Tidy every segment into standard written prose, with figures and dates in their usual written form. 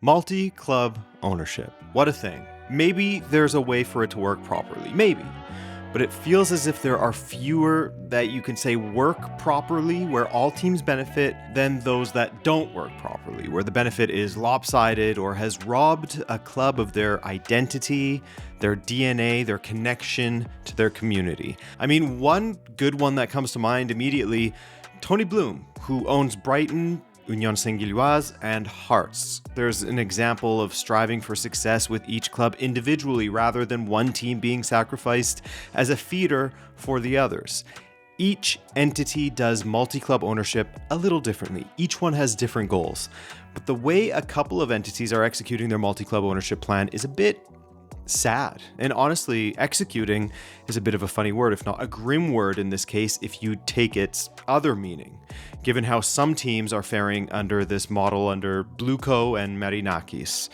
Multi-club ownership. What a thing. Maybe there's a way for it to work properly. Maybe. But it feels as if there are fewer that you can say work properly, where all teams benefit, than those that don't work properly, where the benefit is lopsided or has robbed a club of their identity, their DNA, their connection to their community. I mean, one good one that comes to mind immediately, Tony Bloom, who owns Brighton, Union Saint-Gilloise, and Hearts. There's an example of striving for success with each club individually rather than one team being sacrificed as a feeder for the others. Each entity does multi-club ownership a little differently. Each one has different goals. But the way a couple of entities are executing their multi-club ownership plan is a bit sad. And honestly, executing is a bit of a funny word, if not a grim word in this case, if you take its other meaning, given how some teams are faring under this model under BlueCo and Marinakis,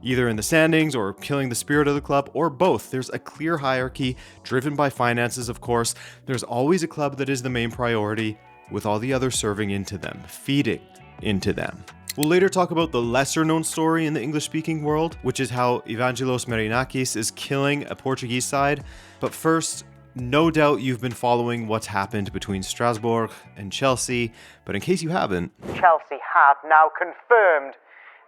either in the standings or killing the spirit of the club, or both. There's a clear hierarchy driven by finances, of course. There's always a club that is the main priority, with all the others serving into them, feeding into them. We'll later talk about the lesser-known story in the English-speaking world, which is how Evangelos Marinakis is killing a Portuguese side. But first, no doubt you've been following what's happened between Strasbourg and Chelsea, but in case you haven't, Chelsea have now confirmed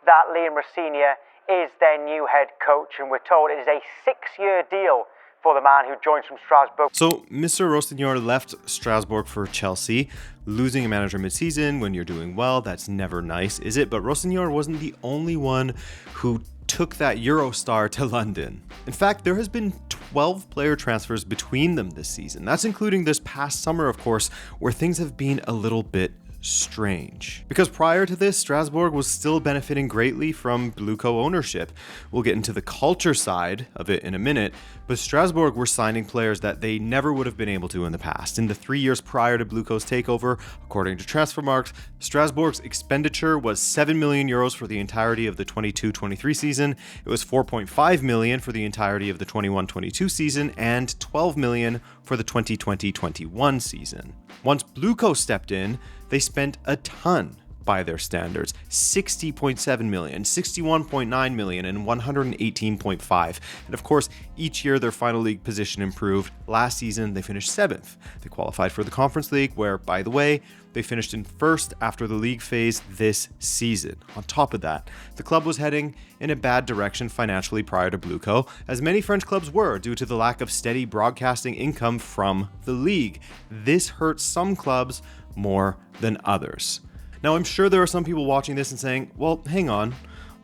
that Liam Rosenior is their new head coach, and we're told it is a 6-year deal for the man who joins from Strasbourg. So Mr. Rosenior left Strasbourg for Chelsea. Losing a manager mid-season when you're doing well, that's never nice, is it? But Rosenior wasn't the only one who took that Eurostar to London. In fact, there has been 12 player transfers between them this season. That's including this past summer, of course, where things have been a little bit strange. Because prior to this, Strasbourg was still benefiting greatly from BlueCo ownership. We'll get into the culture side of it in a minute, but Strasbourg were signing players that they never would have been able to in the past. In the 3 years prior to BlueCo's takeover, according to Transfermarkt, Strasbourg's expenditure was 7 million euros for the entirety of the 22-23 season. It was 4.5 million for the entirety of the 21-22 season and 12 million for the 2020-21 season. Once BlueCo stepped in, they spent a ton by their standards, 60.7 million, 61.9 million, and 118.5. And of course, each year their final league position improved. Last season, they finished 7th. They qualified for the Conference League, where, by the way, they finished in 1st after the league phase this season. On top of that, the club was heading in a bad direction financially prior to BlueCo, as many French clubs were due to the lack of steady broadcasting income from the league. This hurt some clubs more than others. Now, I'm sure there are some people watching this and saying, well, hang on,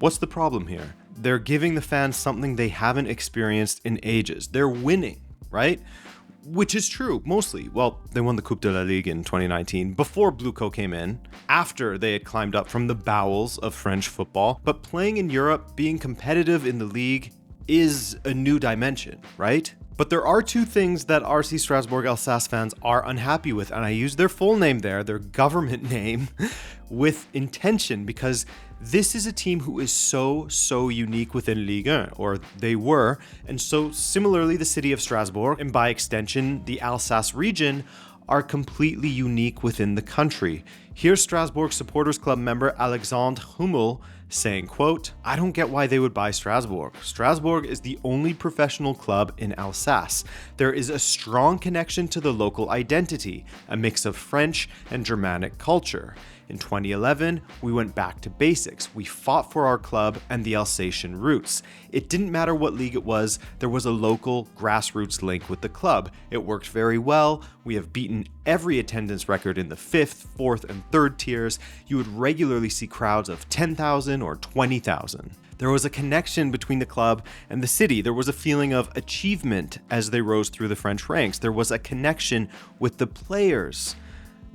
what's the problem here? They're giving the fans something they haven't experienced in ages. They're winning, right? Which is true, mostly. Well, they won the Coupe de la Ligue in 2019 before BlueCo came in, after they had climbed up from the bowels of French football. But playing in Europe, being competitive in the league, is a new dimension, right? But there are two things that RC Strasbourg Alsace fans are unhappy with, and I use their full name there, their government name, with intention, because this is a team who is so unique within Ligue 1, or they were, and so similarly the city of Strasbourg, and by extension the Alsace region, are completely unique within the country. Here's Strasbourg Supporters Club member Alexandre Hummel saying, quote, "I don't get why they would buy Strasbourg. Strasbourg is the only professional club in Alsace. There is a strong connection to the local identity, a mix of French and Germanic culture. In 2011, we went back to basics. We fought for our club and the Alsatian roots. It didn't matter what league it was, there was a local grassroots link with the club. It worked very well. We have beaten every attendance record in the 5th, 4th, and 3rd tiers. You would regularly see crowds of 10,000 or 20,000. There was a connection between the club and the city. There was a feeling of achievement as they rose through the French ranks. There was a connection with the players.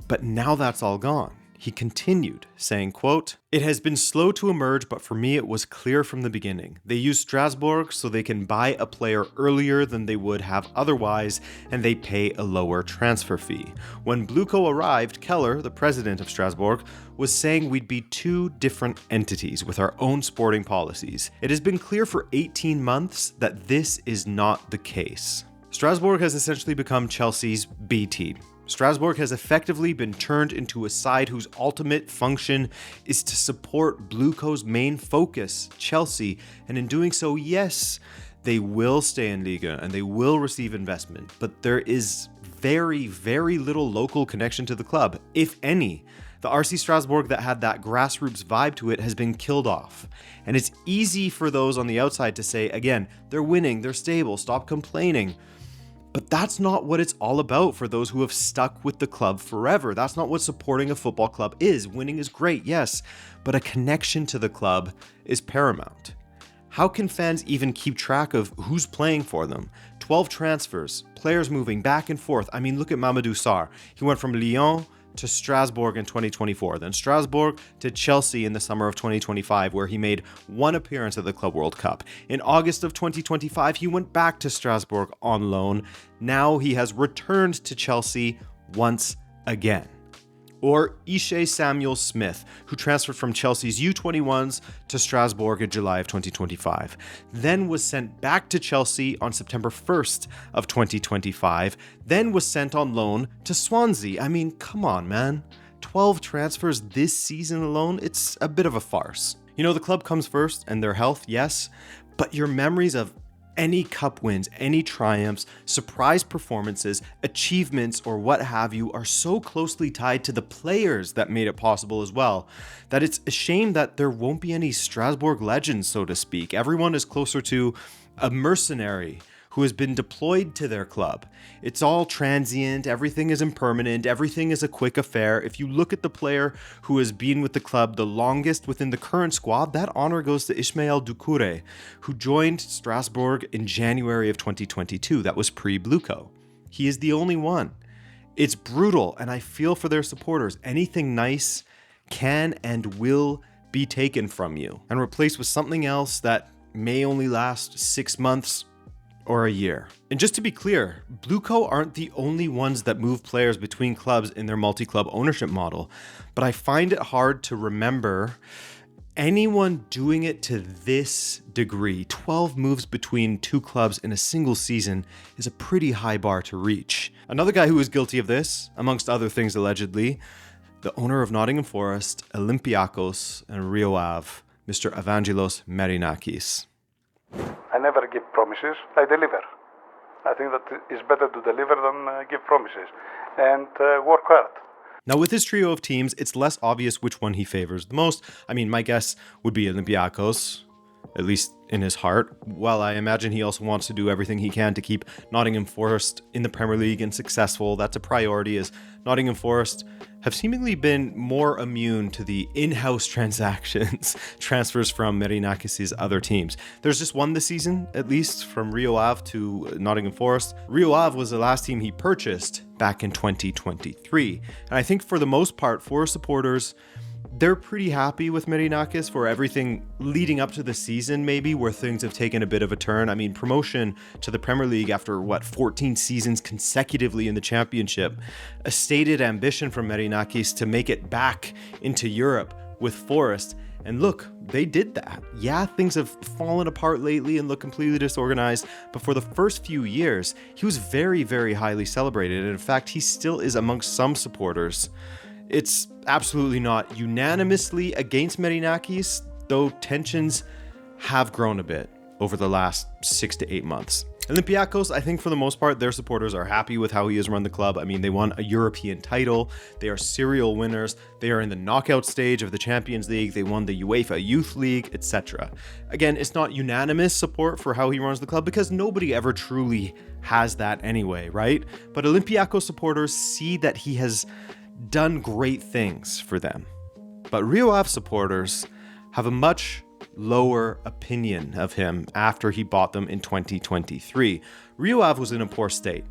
But now that's all gone." He continued, saying, quote, "It has been slow to emerge, but for me it was clear from the beginning. They use Strasbourg so they can buy a player earlier than they would have otherwise, and they pay a lower transfer fee. When BlueCo arrived, Keller, the president of Strasbourg, was saying we'd be two different entities with our own sporting policies. It has been clear for 18 months that this is not the case. Strasbourg has essentially become Chelsea's B team. Strasbourg has effectively been turned into a side whose ultimate function is to support BlueCo's main focus, Chelsea, and in doing so, yes, they will stay in Liga and they will receive investment, but there is very, very little local connection to the club, if any. The RC Strasbourg that had that grassroots vibe to it has been killed off. And it's easy for those on the outside to say, again, they're winning, they're stable, stop complaining. But that's not what it's all about for those who have stuck with the club forever. That's not what supporting a football club is. Winning is great, yes, but a connection to the club is paramount. How can fans even keep track of who's playing for them? 12 transfers, players moving back and forth. I mean, look at Mamadou Sarr. He went from Lyon to Strasbourg in 2024, then Strasbourg to Chelsea in the summer of 2025, where he made one appearance at the Club World Cup. In August of 2025, he went back to Strasbourg on loan. Now he has returned to Chelsea once again. Or Ishe Samuel Smith, who transferred from Chelsea's U21s to Strasbourg in July of 2025, then was sent back to Chelsea on September 1st of 2025, then was sent on loan to Swansea. I mean, come on, man. 12 transfers this season alone, it's a bit of a farce. You know, the club comes first and their health, yes, but your memories of any cup wins, any triumphs, surprise performances, achievements, or what have you are so closely tied to the players that made it possible as well, that it's a shame that there won't be any Strasbourg legends, so to speak. Everyone is closer to a mercenary who has been deployed to their club. It's all transient, everything is impermanent, everything is a quick affair. If you look at the player who has been with the club the longest within the current squad, that honor goes to Ismaël Doucouré, who joined Strasbourg in January of 2022. That was pre-BlueCo. He is the only one. It's brutal, and I feel for their supporters. Anything nice can and will be taken from you and replaced with something else that may only last 6 months or a year. And just to be clear, BlueCo aren't the only ones that move players between clubs in their multi-club ownership model, but I find it hard to remember anyone doing it to this degree. 12 moves between two clubs in a single season is a pretty high bar to reach. Another guy who was guilty of this, amongst other things allegedly, the owner of Nottingham Forest, Olympiacos, and Rio Ave, Mr. Evangelos Marinakis. I never give promises, I deliver. I think that it's better to deliver than give promises and work hard. Now, with his trio of teams, it's less obvious which one he favors the most. I mean, my guess would be Olympiacos, at least in his heart, while I imagine he also wants to do everything he can to keep Nottingham Forest in the Premier League and successful. That's a priority, as Nottingham Forest have seemingly been more immune to the in-house transactions, transfers from Marinakis' other teams. There's just one this season, at least, from Rio Ave to Nottingham Forest. Rio Ave was the last team he purchased back in 2023. And I think for the most part, Forest supporters, they're pretty happy with Marinakis for everything leading up to the season, maybe, where things have taken a bit of a turn. I mean, promotion to the Premier League after, 14 seasons consecutively in the Championship. A stated ambition from Marinakis to make it back into Europe with Forest. And look, they did that. Yeah, things have fallen apart lately and look completely disorganized, but for the first few years, he was very, very highly celebrated. And in fact, he still is amongst some supporters. It's absolutely not unanimously against Marinakis, though tensions have grown a bit over the last 6 to 8 months. Olympiacos, I think for the most part, their supporters are happy with how he has run the club. I mean, they won a European title. They are serial winners. They are in the knockout stage of the Champions League. They won the UEFA Youth League, etc. Again, it's not unanimous support for how he runs the club because nobody ever truly has that anyway, right? But Olympiacos supporters see that he has done great things for them. But Rio Ave supporters have a much lower opinion of him after he bought them in 2023. Rio Ave was in a poor state,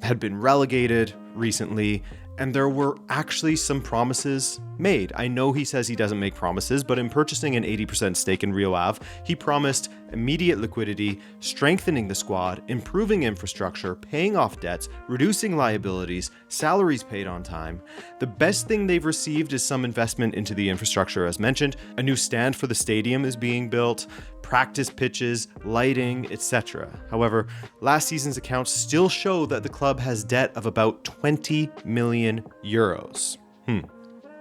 had been relegated recently, and there were actually some promises made. I know he says he doesn't make promises, but in purchasing an 80% stake in Rio Ave, he promised immediate liquidity, strengthening the squad, improving infrastructure, paying off debts, reducing liabilities, salaries paid on time. The best thing they've received is some investment into the infrastructure as mentioned. A new stand for the stadium is being built. practice pitches, lighting, etc. However, last season's accounts still show that the club has debt of about 20 million euros.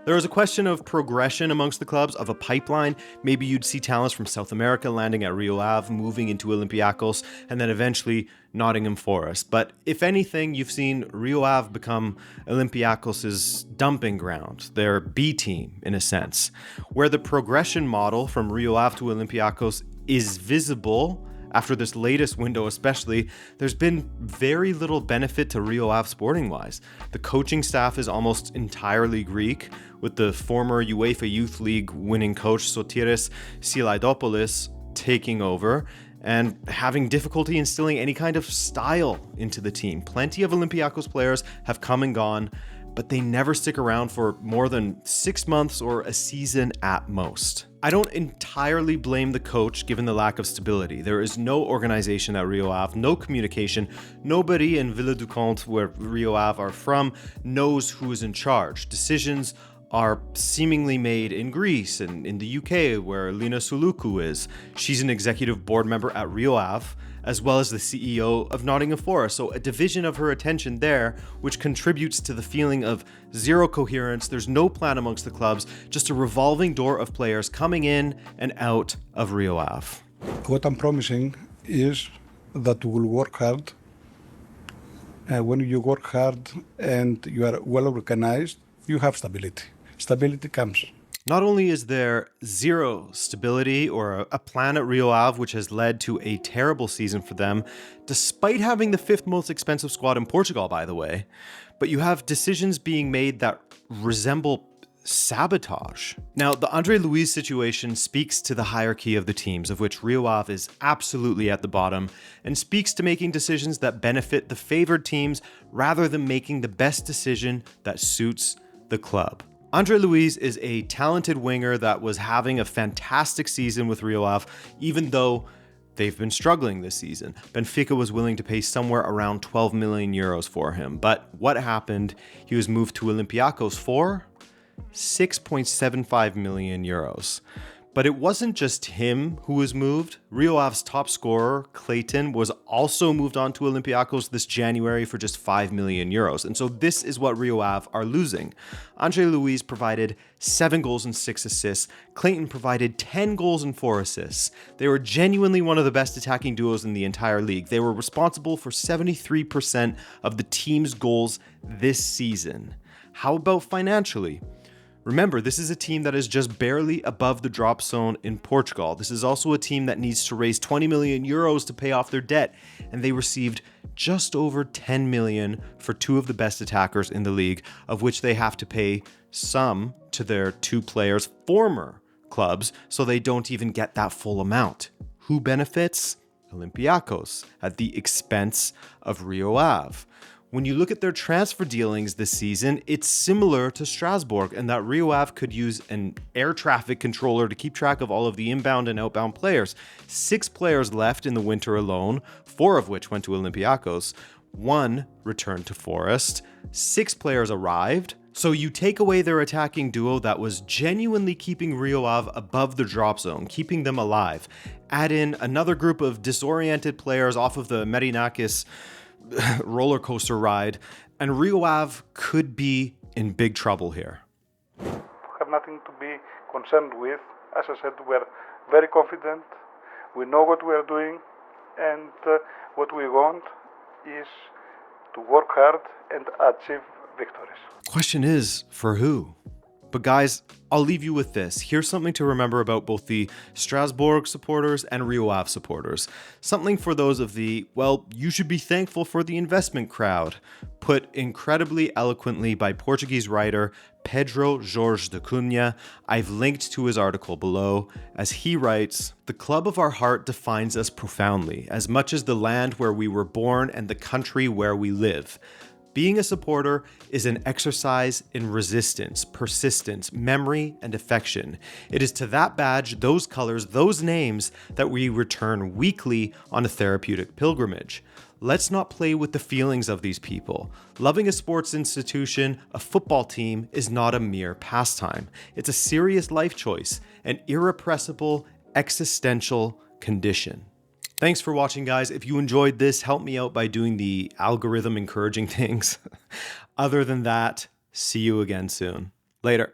There was a question of progression amongst the clubs, of a pipeline. Maybe you'd see talents from South America landing at Rio Ave, moving into Olympiacos, and then eventually Nottingham Forest. But if anything, you've seen Rio Ave become Olympiacos' dumping ground, their B team in a sense, where the progression model from Rio Ave to Olympiacos is visible. After this latest window especially, there's been very little benefit to Rio Ave sporting-wise. The coaching staff is almost entirely Greek, with the former UEFA Youth League winning coach Sotiris Silaidopoulos taking over and having difficulty instilling any kind of style into the team. Plenty of Olympiacos players have come and gone, but they never stick around for more than 6 months or a season at most. I don't entirely blame the coach given the lack of stability. There is no organization at Rio Ave, no communication. Nobody in Villa-du-Conte, where Rio Ave are from, knows who is in charge. Decisions are seemingly made in Greece and in the UK, where Lina Suluku is. She's an executive board member at Rio Ave, as well as the CEO of Nottingham Forest. So a division of her attention there, which contributes to the feeling of zero coherence. There's no plan amongst the clubs, just a revolving door of players coming in and out of Rio Ave. What I'm promising is that we will work hard. When you work hard and you are well organized, you have stability. Stability comes. Not only is there zero stability or a plan at Rio Ave, which has led to a terrible season for them, despite having the 5th most expensive squad in Portugal, by the way, but you have decisions being made that resemble sabotage. Now, the Andre Luiz situation speaks to the hierarchy of the teams, of which Rio Ave is absolutely at the bottom, and speaks to making decisions that benefit the favored teams rather than making the best decision that suits the club. Andre Luiz is a talented winger that was having a fantastic season with Rio Ave, even though they've been struggling this season. Benfica was willing to pay somewhere around 12 million euros for him. But what happened? He was moved to Olympiacos for 6.75 million euros. But it wasn't just him who was moved. Rio Ave's top scorer, Clayton, was also moved on to Olympiacos this January for just 5 million euros. And so this is what Rio Ave are losing. Andre Luiz provided 7 goals and 6 assists. Clayton provided 10 goals and 4 assists. They were genuinely one of the best attacking duos in the entire league. They were responsible for 73% of the team's goals this season. How about financially? Remember, this is a team that is just barely above the drop zone in Portugal. This is also a team that needs to raise 20 million euros to pay off their debt, and they received just over 10 million for 2 of the best attackers in the league, of which they have to pay some to their 2 players' former clubs, so they don't even get that full amount. Who benefits? Olympiacos, at the expense of Rio Ave. When you look at their transfer dealings this season, it's similar to Strasbourg, and that Rio Ave could use an air traffic controller to keep track of all of the inbound and outbound players. 6 players left in the winter alone, 4 of which went to Olympiacos. 1 returned to Forest. 6 players arrived. So you take away their attacking duo that was genuinely keeping Rio Ave above the drop zone, keeping them alive. Add in another group of disoriented players off of the Marinakis roller coaster ride, and Rio Ave could be in big trouble here. We have nothing to be concerned with. As I said, we're very confident. We know what we are doing, and what we want is to work hard and achieve victories. Question is, for who? But guys, I'll leave you with this. Here's something to remember about both the Strasbourg supporters and Rio Ave supporters. Something for those of the, well, you should be thankful for the investment crowd, put incredibly eloquently by Portuguese writer Pedro Jorge de Cunha. I've linked to his article below. As he writes, "The club of our heart defines us profoundly, as much as the land where we were born and the country where we live. Being a supporter is an exercise in resistance, persistence, memory, and affection. It is to that badge, those colors, those names that we return weekly on a therapeutic pilgrimage. Let's not play with the feelings of these people. Loving a sports institution, a football team, is not a mere pastime. It's a serious life choice, an irrepressible, existential condition. Thanks for watching, guys. If you enjoyed this, help me out by doing the algorithm encouraging things. Other than that, see you again soon. Later.